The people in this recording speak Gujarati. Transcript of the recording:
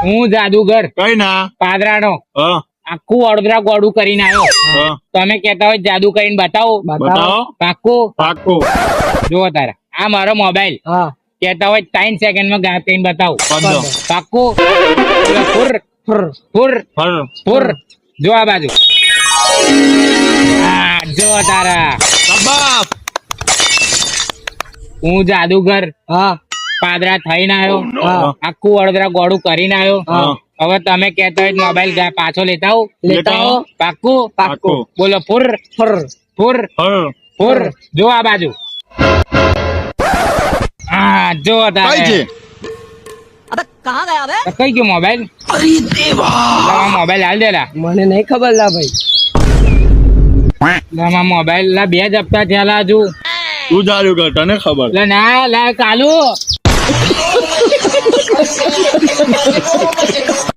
હું જાદુગર કઈ ના પાદરાનો હા આખું વડોદરા ગોળું કરીને આવ્યો. હા તમે કેતા હોય જાદુ કરીને બતાવો. બતાવો પાક્કું પાક્કું જુઓ તારા આ મારો મોબાઈલ કેતા હોય 3 સેકન્ડમાં ગાયબ કરીને બતાવું. બધો પાક્કું ફુર ફુર ફુર ફર ફુર જો આ બાજુ હા જો તારા કબાબ હું જાદુગર પાદરા થઈને આવ્યો. આખું વડોદરા ગોળું કરીને આવ્યો. હવે તમે કેતા હોય મોબાઈલ પાછો લેતા આવો. લેતા આવો. પાક્કું પાક્કું બોલો ફુર ફુર ફુર ફર ફુર જો આ બાજુ હા જો કઈ તારે છે તો કઈ ગયો મોબાઈલ? મોબાઈલ હાલ દેલા મને નહીં ખબર લા ભાઈ. મોબાઈલ લા 2 જ હપ્તા થયા હજુ. તું ચાલુ કર તને ખબર લે ના લા કાલુ